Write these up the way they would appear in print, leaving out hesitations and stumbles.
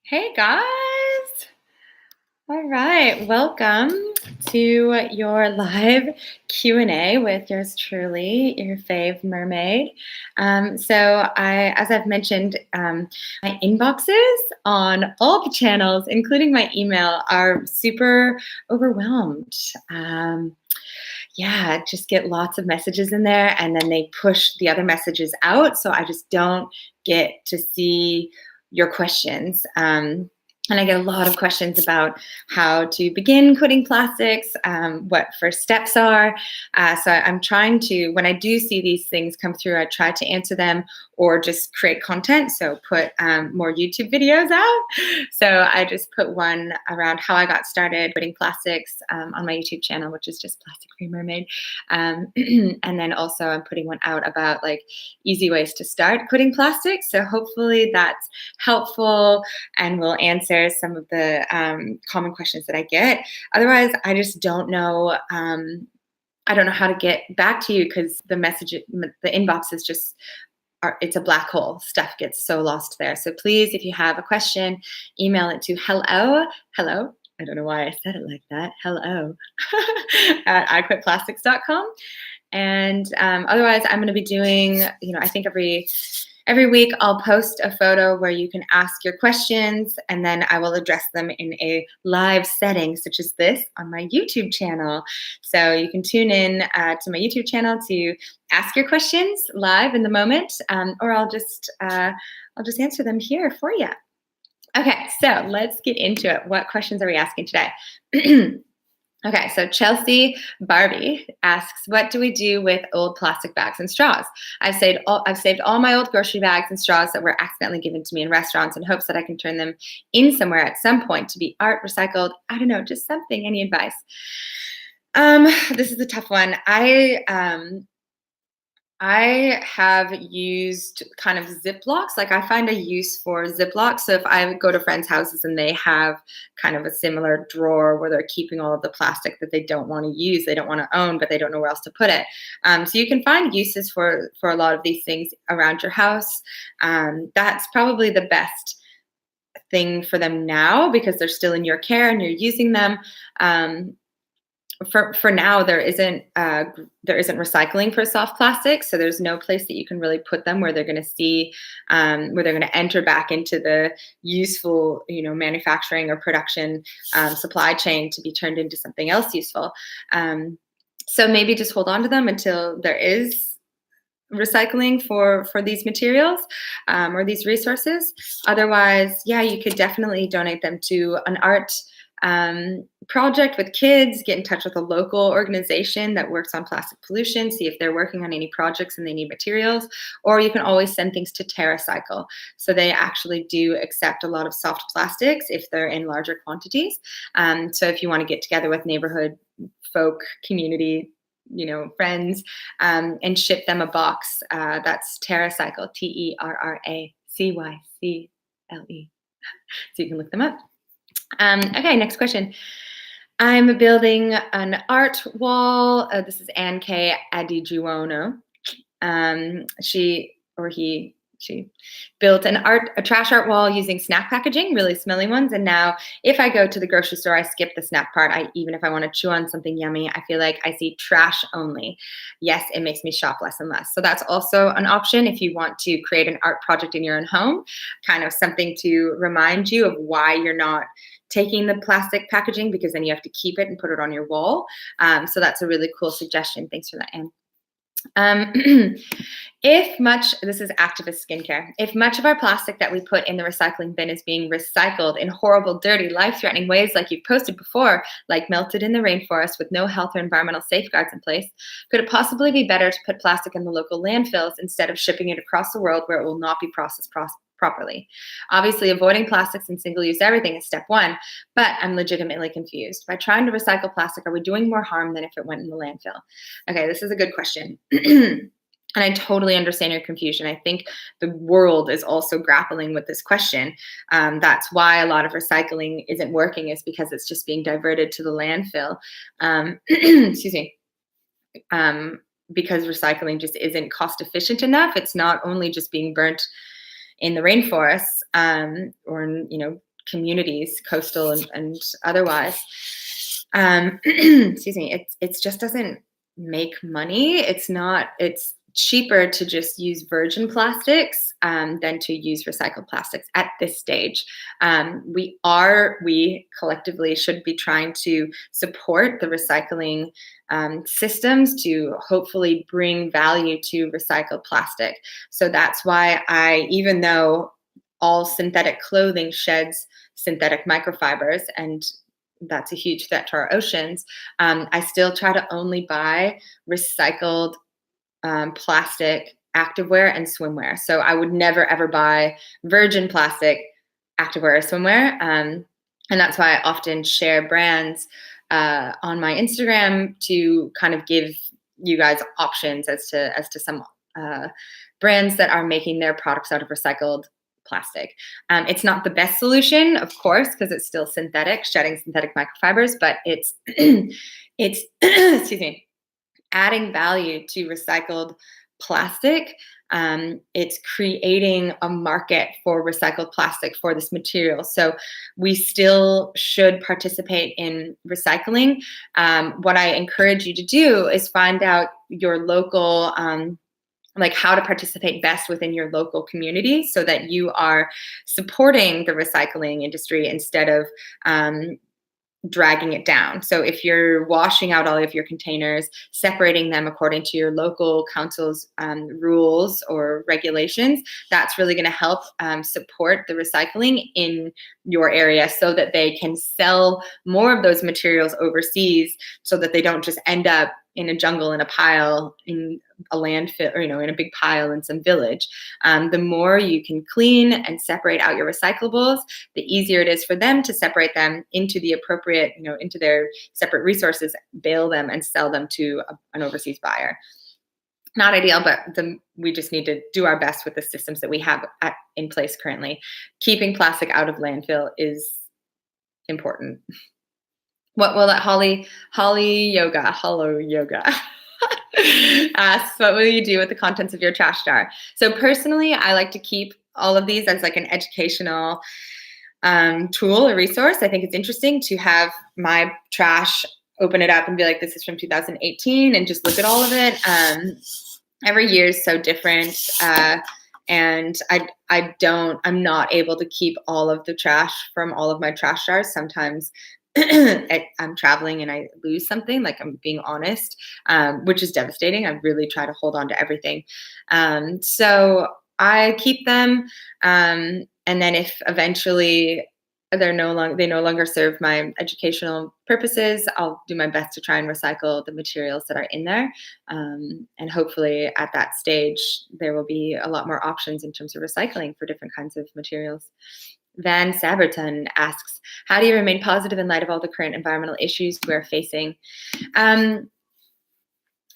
Hey guys! All right, welcome to your live Q&A with yours truly, your fave mermaid. As I've mentioned, my inboxes on all the channels, including my email, are super overwhelmed. Just get lots of messages in there, and then they push the other messages out, so I just don't get to see your questions. And I get a lot of questions about how to begin quitting plastics, what first steps are. So I'm trying to, when I do see these things come through, I try to answer them or just create content. So put more YouTube videos out. So I just put one around how I got started quitting plastics on my YouTube channel, which is just Plastic Free Mermaid. And then also I'm putting one out about like easy ways to start quitting plastics. So hopefully that's helpful and will answer some of the common questions that I get. Otherwise, I just don't know. I don't know how to get back to you because the inbox is just, it's a black hole. Stuff gets so lost there. So please, if you have a question, email it to hello. I don't know why I said it like that. Hello at iquitplastics.com. And otherwise, I'm going to be doing, I think every week I'll post a photo where you can ask your questions, and then I will address them in a live setting such as this on my YouTube channel. So you can tune in to my YouTube channel to ask your questions live in the moment, or I'll just answer them here for you. Okay, so let's get into it. What questions are we asking today? Okay, so Chelsea Barbie asks, what do we do with old plastic bags and straws? I've saved all my old grocery bags and straws that were accidentally given to me in restaurants in hopes that I can turn them in somewhere at some point to be art, recycled. I don't know, just something. Any advice? This is a tough one. I have used kind of Ziplocs. Like I find a use for Ziplocs. So if I go to friends' houses and they have kind of a similar drawer where they're keeping all of the plastic that they don't want to use, they don't want to own, but they don't know where else to put it. So you can find uses for a lot of these things around your house. That's probably the best thing for them now because they're still in your care and you're using them. For now, there isn't recycling for soft plastics, so there's no place that you can really put them where they're going to see, where they're going to enter back into the useful, manufacturing or production supply chain to be turned into something else useful. So maybe just hold on to them until there is recycling for these materials or these resources. Otherwise, you could definitely donate them to an art project with kids. Get in touch with a local organization that works on plastic pollution, see if they're working on any projects and they need materials, or you can always send things to TerraCycle. So they actually do accept a lot of soft plastics if they're in larger quantities. So if you want to get together with neighborhood folk, community, friends, and ship them a box, that's TerraCycle, TerraCyle. So you can look them up. Okay, next question. I'm building an art wall. This is Ann K. Adijuono. She built a trash art wall using snack packaging, really smelly ones. And now if I go to the grocery store, I skip the snack part. Even if I want to chew on something yummy, I feel like I see trash only. Yes, it makes me shop less and less. So that's also an option if you want to create an art project in your own home, kind of something to remind you of why you're not taking the plastic packaging, because then you have to keep it and put it on your wall. So that's a really cool suggestion. Thanks for that, Anne. This is activist skincare. If much of our plastic that we put in the recycling bin is being recycled in horrible, dirty, life-threatening ways like you've posted before, like melted in the rainforest with no health or environmental safeguards in place, could it possibly be better to put plastic in the local landfills instead of shipping it across the world where it will not be processed properly? Obviously, avoiding plastics and single-use everything is step one, but I'm legitimately confused. By trying to recycle plastic, are we doing more harm than if it went in the landfill? Okay, this is a good question. And I totally understand your confusion. I think the world is also grappling with this question. That's why a lot of recycling isn't working, is because it's just being diverted to the landfill. Excuse me. Because recycling just isn't cost efficient enough. It's not only just being burnt in the rainforests or communities, coastal and otherwise. Excuse me, it just doesn't make money. It's cheaper to just use virgin plastics than to use recycled plastics at this stage. We collectively should be trying to support the recycling systems to hopefully bring value to recycled plastic. So that's why even though all synthetic clothing sheds synthetic microfibers, and that's a huge threat to our oceans, I still try to only buy recycled plastic activewear and swimwear. So I would never ever buy virgin plastic activewear or swimwear. And that's why I often share brands on my Instagram to kind of give you guys options as to some brands that are making their products out of recycled plastic. It's not the best solution, of course, because it's still synthetic, shedding synthetic microfibers, but it's it's excuse me, adding value to recycled plastic. It's creating a market for recycled plastic for this material. So we still should participate in recycling. What I encourage you to do is find out your local like how to participate best within your local community so that you are supporting the recycling industry instead of dragging it down. So if you're washing out all of your containers, separating them according to your local council's rules or regulations, that's really going to help support the recycling in your area so that they can sell more of those materials overseas so that they don't just end up in a jungle, in a pile, in a landfill, or, in a big pile in some village. The more you can clean and separate out your recyclables, the easier it is for them to separate them into the appropriate, into their separate resources, bale them and sell them to an overseas buyer. Not ideal, but we just need to do our best with the systems that we have in place currently. Keeping plastic out of landfill is important. What will that Hollow Yoga asks, what will you do with the contents of your trash jar? So personally, I like to keep all of these as like an educational tool or resource. I think it's interesting to have my trash, open it up and be like, this is from 2018 and just look at all of it. Every year is so different. And I'm not able to keep all of the trash from all of my trash jars. Sometimes I'm traveling and I lose something, like I'm being honest, which is devastating. I really try to hold on to everything. So I keep them. And then if eventually they no longer serve my educational purposes, I'll do my best to try and recycle the materials that are in there. And hopefully at that stage, there will be a lot more options in terms of recycling for different kinds of materials. Van Saberton asks, how do you remain positive in light of all the current environmental issues we're facing? I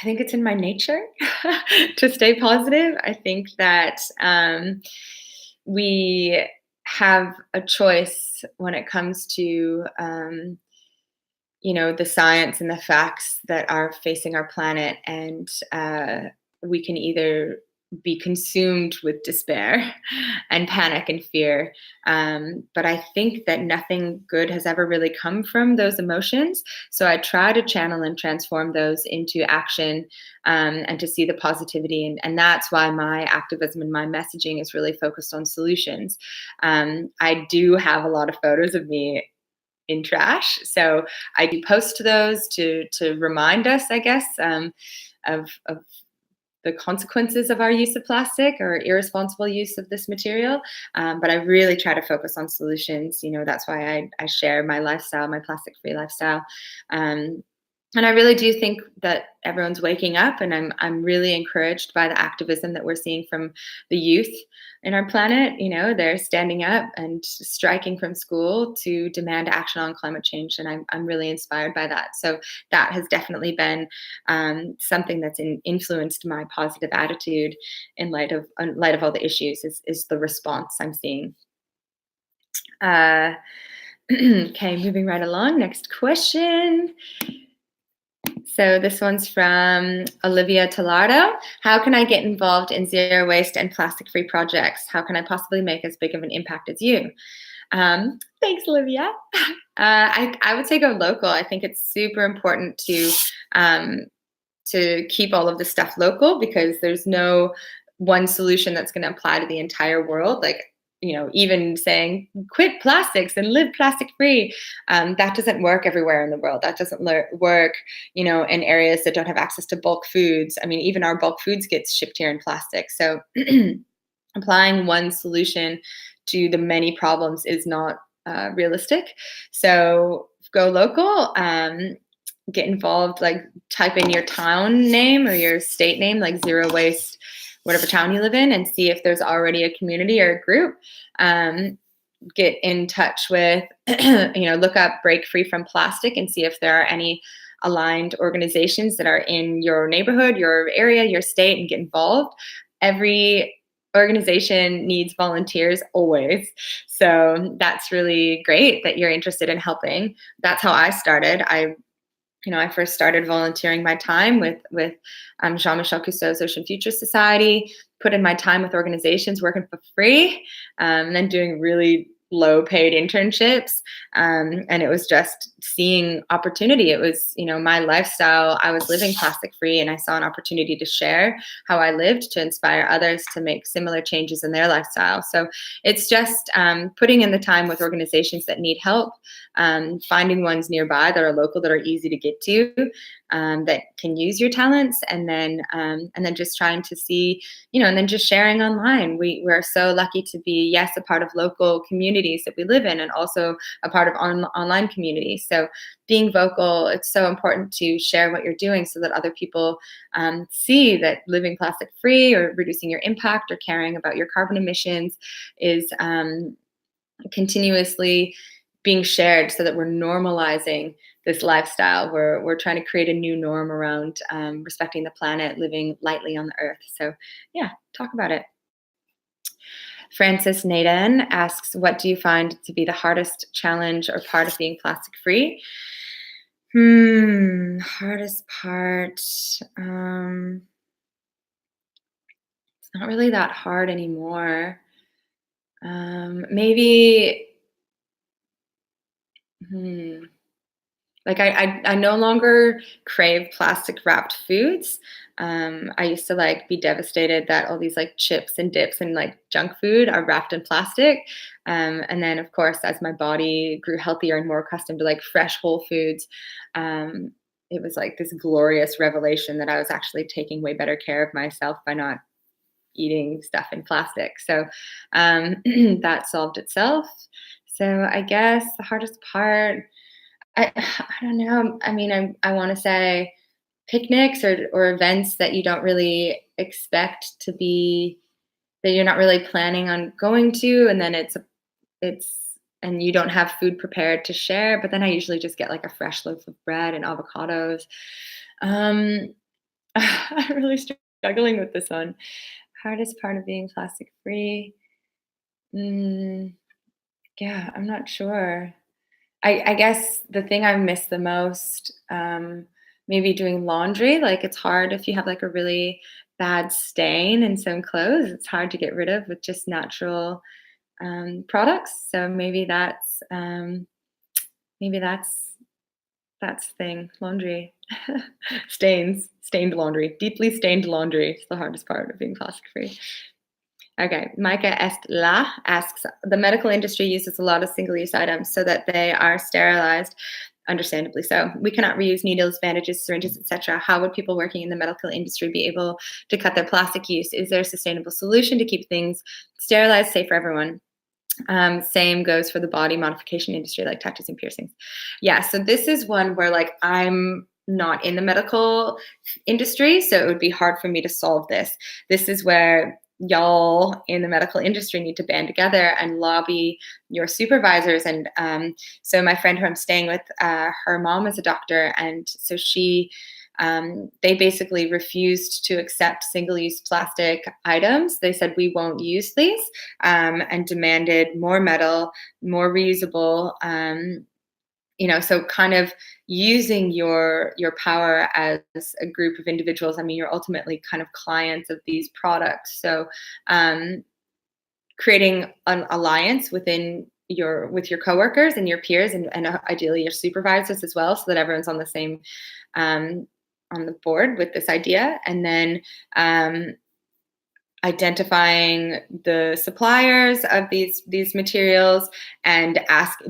think it's in my nature to stay positive. I think that we have a choice when it comes to the science and the facts that are facing our planet, and we can either be consumed with despair and panic and fear. But I think that nothing good has ever really come from those emotions. So I try to channel and transform those into action and to see the positivity. And that's why my activism and my messaging is really focused on solutions. I do have a lot of photos of me in trash. So I do post those to remind us, I guess, of the consequences of our use of plastic or irresponsible use of this material. But I really try to focus on solutions. That's why I share my lifestyle, my plastic-free lifestyle. And I really do think that everyone's waking up, and I'm really encouraged by the activism that we're seeing from the youth in our planet. They're standing up and striking from school to demand action on climate change, and I'm really inspired by that. So that has definitely been something that's influenced my positive attitude in light of all the issues. Is the response I'm seeing. Okay, moving right along. Next question. So this one's from Olivia Tallardo. How can I get involved in zero waste and plastic-free projects? How can I possibly make as big of an impact as you? Thanks, Olivia. I would say go local. I think it's super important um, to keep all of the stuff local because there's no one solution that's going to apply to the entire world. Like, even saying quit plastics and live plastic free, that doesn't work everywhere in the world. That doesn't work, in areas that don't have access to bulk foods. I mean, even our bulk foods get shipped here in plastic. So applying one solution to the many problems is not realistic. So go local. Get involved, like type in your town name or your state name, like zero waste, whatever town you live in, and see if there's already a community or a group. Get in touch with, look up Break Free from Plastic and see if there are any aligned organizations that are in your neighborhood, your area, your state, and get involved. Every organization needs volunteers always. So that's really great that you're interested in helping. That's how I started. I first started volunteering my time with Jean-Michel Cousteau's Ocean Future Society, put in my time with organizations working for free, and then doing really low paid internships. And it was just seeing opportunity. It was, my lifestyle. I was living plastic free and I saw an opportunity to share how I lived to inspire others to make similar changes in their lifestyle. So it's just putting in the time with organizations that need help, finding ones nearby that are local, that are easy to get to, that can use your talents, and then just trying to see, and then just sharing online. We're so lucky to be, yes, a part of local communities that we live in, and also a part of online communities. So being vocal, it's so important to share what you're doing so that other people see that living plastic free or reducing your impact or caring about your carbon emissions is continuously being shared, so that we're normalizing this lifestyle. We're trying to create a new norm around respecting the planet, living lightly on the earth. So yeah, talk about it. Francis Naden asks, what do you find to be the hardest challenge or part of being plastic free? Hardest part. It's not really that hard anymore. Maybe. Like I no longer crave plastic wrapped foods. I used to be devastated that all these chips and dips and junk food are wrapped in plastic. And then of course, as my body grew healthier and more accustomed to fresh whole foods, it was this glorious revelation that I was actually taking way better care of myself by not eating stuff in plastic. So that solved itself. So I guess the hardest part, I don't know. I mean, I want to say picnics or events that you don't really expect to be, that you're not really planning on going to, and then it's and you don't have food prepared to share. But then I usually just get a fresh loaf of bread and avocados. Um, I'm really struggling with this one. Hardest part of being plastic free. Mm, yeah, I'm not sure. I guess the thing I miss the most, maybe doing laundry. It's hard if you have a really bad stain in some clothes. It's hard to get rid of with just natural products. So maybe that's the thing. Laundry, stained laundry, deeply stained laundry is the hardest part of being plastic free. Okay, Micah Estla asks, the medical industry uses a lot of single-use items so that they are sterilized, understandably so. We cannot reuse needles, bandages, syringes, etc. How would people working in the medical industry be able to cut their plastic use? Is there a sustainable solution to keep things sterilized, safe for everyone? Same goes for the body modification industry, like tattoos and piercings. Yeah, so this is one where I'm not in the medical industry, so it would be hard for me to solve this. This is where y'all in the medical industry need to band together and lobby your supervisors. And so my friend who I'm staying with, her mom is a doctor, and so they basically refused to accept single-use plastic items. They said, we won't use these, and demanded more metal, more reusable, so kind of using your power as a group of individuals. I mean, you're ultimately kind of clients of these products. So creating an alliance within your coworkers and your peers, and ideally your supervisors as well, so that everyone's on the same on the board with this idea. And then identifying the suppliers of these materials and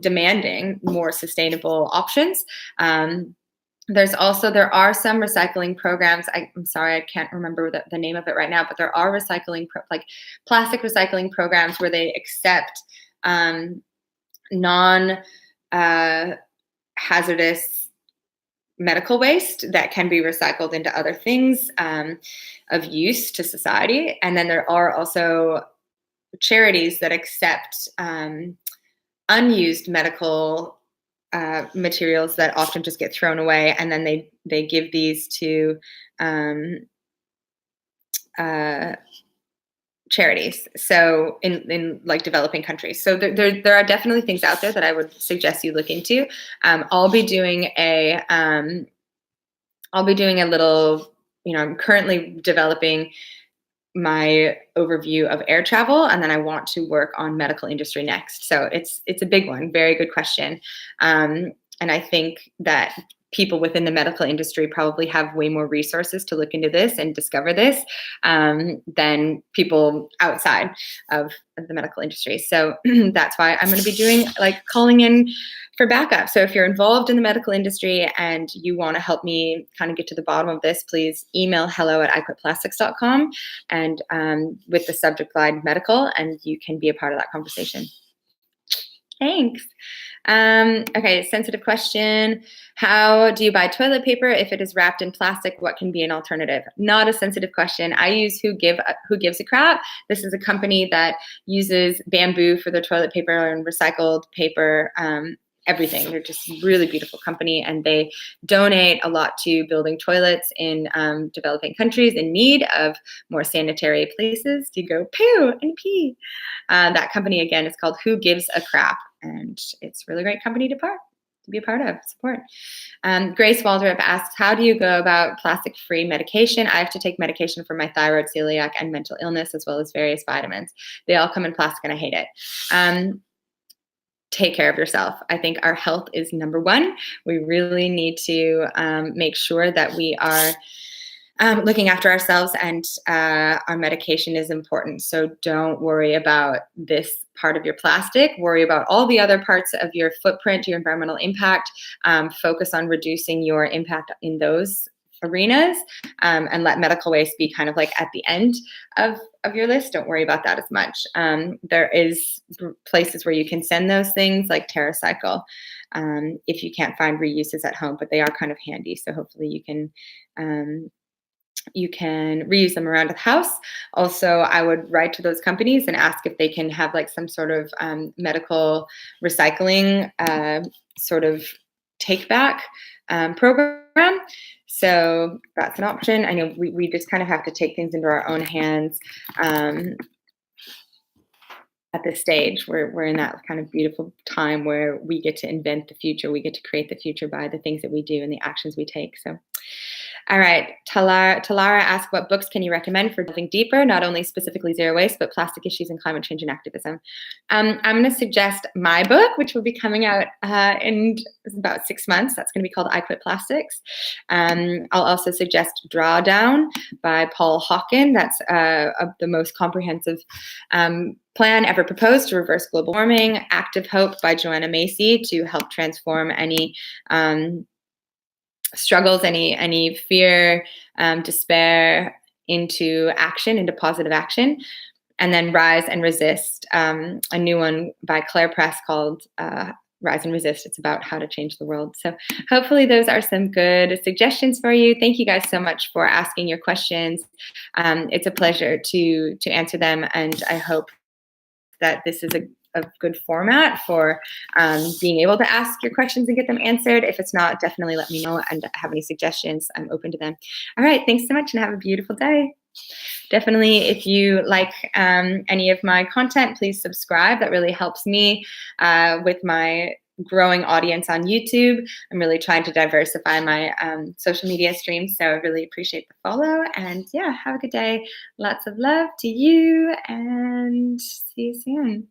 demanding more sustainable options. There are some recycling programs. I'm sorry, I can't remember the name of it right now, but there are like plastic recycling programs where they accept non hazardous medical waste that can be recycled into other things of use to society. And then there are also charities that accept unused medical materials that often just get thrown away, and then they give these to charities, so in like developing countries. So there are definitely things out there that I would suggest you look into. I'll be doing a little, I'm currently developing my overview of air travel, and then I want to work on medical industry next. So it's a big one. Very good question. And I think that people within the medical industry probably have way more resources to look into this and discover this than people outside of the medical industry. So that's why I'm going to be doing calling in for backup. So if you're involved in the medical industry and you want to help me kind of get to the bottom of this, please email hello@iquitplastics.com and with the subject line medical, and you can be a part of that conversation. Thanks. Okay, sensitive question. How do you buy toilet paper if it is wrapped in plastic? What can be an alternative? Not a sensitive question. I use Who Gives a Crap. This is a company that uses bamboo for their toilet paper and recycled paper, everything. They're just a really beautiful company, and they donate a lot to building toilets in developing countries in need of more sanitary places to go poo and pee. That company, again, is called Who Gives a Crap, and it's a really great company to be a part of, support. Grace Waldrop asks, how do you go about plastic-free medication? I have to take medication for my thyroid, celiac, and mental illness, as well as various vitamins. They all come in plastic, and I hate it. Take care of yourself. I think our health is number one. We really need to make sure that we are looking after ourselves, and our medication is important. So don't worry about this part of your plastic. Worry about all the other parts of your footprint, your environmental impact. Focus on reducing your impact in those arenas, and let medical waste be kind of like at the end of your list. Don't worry about that as much. There is places where you can send those things, like TerraCycle, if you can't find reuses at home, but they are kind of handy. So hopefully you can reuse them around the house. Also, I would write to those companies and ask if they can have like some sort of medical recycling sort of take back program. So that's an option. I know we just kind of have to take things into our own hands at this stage. We're in that kind of beautiful time where we get to invent the future. We get to create the future by the things that we do and the actions we take. So, all right, Talara asks, what books can you recommend for delving deeper, not only specifically zero waste, but plastic issues and climate change and activism? I'm going to suggest my book, which will be coming out in about 6 months. That's going to be called I Quit Plastics. I'll also suggest Drawdown by Paul Hawken. That's the most comprehensive plan ever proposed to reverse global warming. Active Hope by Joanna Macy to help transform any struggles, any fear, despair into action, into positive action. And then Rise and Resist, a new one by Claire Press called Rise and Resist. It's about how to change the world. So hopefully those are some good suggestions for you. Thank you guys so much for asking your questions. It's a pleasure to answer them, and I hope that this is a good format for being able to ask your questions and get them answered. If it's not, definitely let me know, and have any suggestions. I'm open to them. All right, thanks so much and have a beautiful day. Definitely, if you like any of my content, please subscribe. That really helps me with my growing audience on YouTube. I'm really trying to diversify my social media streams, so I really appreciate the follow. And yeah, have a good day. Lots of love to you, and see you soon.